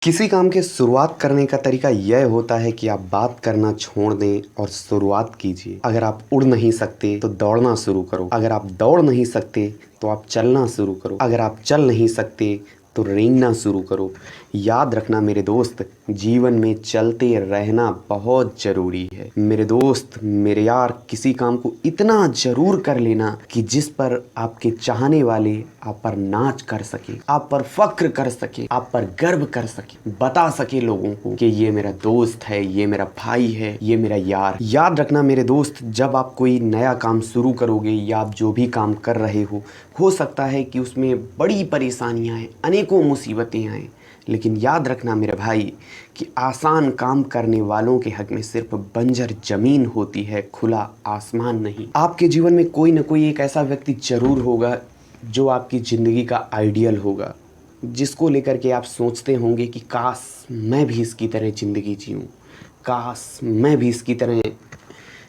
किसी काम के शुरुआत करने का तरीका यह होता है कि आप बात करना छोड़ दें और शुरुआत कीजिए। अगर आप उड़ नहीं सकते तो दौड़ना शुरू करो। अगर आप दौड़ नहीं सकते तो आप चलना शुरू करो। अगर आप चल नहीं सकते तो रेंगना शुरू करो। याद रखना मेरे दोस्त, जीवन में चलते रहना बहुत ज़रूरी है। मेरे दोस्त, मेरे यार, किसी काम को इतना ज़रूर कर लेना कि जिस पर आपके चाहने वाले आप पर नाच कर सके, आप पर फख्र कर सके, आप पर गर्व कर सके, बता सके लोगों को कि ये मेरा दोस्त है, ये मेरा भाई है, ये मेरा यार। याद रखना मेरे दोस्त, जब आप कोई नया काम शुरू करोगे या आप जो भी काम कर रहे हो सकता है कि उसमें बड़ी परेशानियां आएँ, अनेकों मुसीबतें आएँ, लेकिन याद रखना मेरे भाई कि आसान काम करने वालों के हक में सिर्फ बंजर ज़मीन होती है, खुला आसमान नहीं। आपके जीवन में कोई ना कोई एक ऐसा व्यक्ति ज़रूर होगा जो आपकी ज़िंदगी का आइडियल होगा, जिसको लेकर के आप सोचते होंगे कि काश मैं भी इसकी तरह ज़िंदगी जीऊँ, काश मैं भी इसकी तरह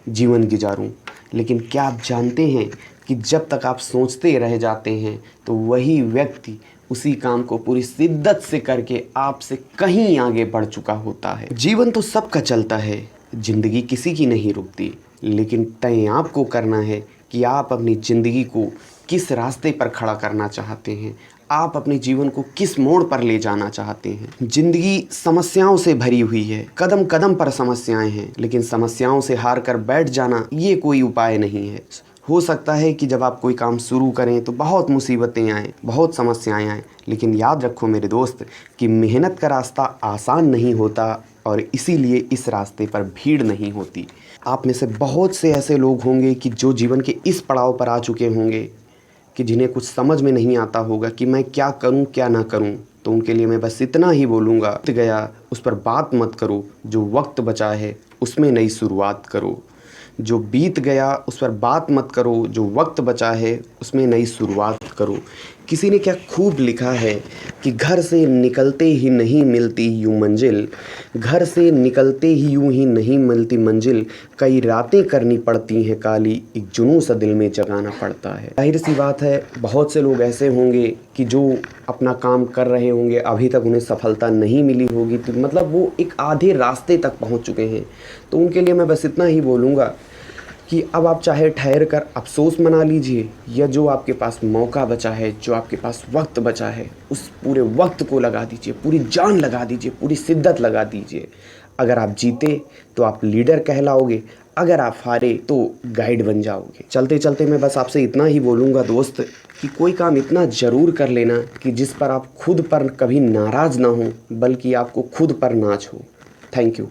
जीवन गुजारूं। लेकिन क्या आप जानते हैं कि जब तक आप सोचते रह जाते हैं तो वही व्यक्ति उसी काम को पूरी शिद्दत से करके आपसे कहीं आगे बढ़ चुका होता है। जीवन तो सबका चलता है, ज़िंदगी किसी की नहीं रुकती, लेकिन तय आपको करना है कि आप अपनी ज़िंदगी को किस रास्ते पर खड़ा करना चाहते हैं, आप अपने जीवन को किस मोड़ पर ले जाना चाहते हैं। जिंदगी समस्याओं से भरी हुई है, कदम कदम पर समस्याएं हैं, लेकिन समस्याओं से हार कर बैठ जाना ये कोई उपाय नहीं है। हो सकता है कि जब आप कोई काम शुरू करें तो बहुत मुसीबतें आएँ, बहुत समस्याएं आएँ, लेकिन याद रखो मेरे दोस्त कि मेहनत का रास्ता आसान नहीं होता और इसीलिए इस रास्ते पर भीड़ नहीं होती। आप में से बहुत से ऐसे लोग होंगे कि जो जीवन के इस पड़ाव पर आ चुके होंगे कि जिन्हें कुछ समझ में नहीं आता होगा कि मैं क्या करूं क्या ना करूं। तो उनके लिए मैं बस इतना ही बोलूँगा, वक्त गया उस पर बात मत करो, जो वक्त बचा है उसमें नई शुरुआत करो। जो बीत गया उस पर बात मत करो, जो वक्त बचा है उसमें नई शुरुआत करो। किसी ने क्या खूब लिखा है कि घर से निकलते ही नहीं मिलती यूं मंजिल, घर से निकलते ही यूं ही नहीं मिलती मंजिल, कई रातें करनी पड़ती हैं काली, एक जुनून सा दिल में जगाना पड़ता है। जाहिर सी बात है, बहुत से लोग ऐसे होंगे कि जो अपना काम कर रहे होंगे, अभी तक उन्हें सफलता नहीं मिली होगी, तो मतलब वो एक आधे रास्ते तक पहुंच चुके हैं। तो उनके लिए मैं बस इतना ही बोलूँगा कि अब आप चाहे ठहर कर अफसोस मना लीजिए, या जो आपके पास मौका बचा है, जो आपके पास वक्त बचा है, उस पूरे वक्त को लगा दीजिए, पूरी जान लगा दीजिए, पूरी शिद्दत लगा दीजिए। अगर आप जीते तो आप लीडर कहलाओगे, अगर आप हारे तो गाइड बन जाओगे। चलते चलते मैं बस आपसे इतना ही बोलूँगा दोस्त कि कोई काम इतना ज़रूर कर लेना कि जिस पर आप खुद पर कभी नाराज़ ना हो, बल्कि आपको खुद पर नाज हो। Thank you.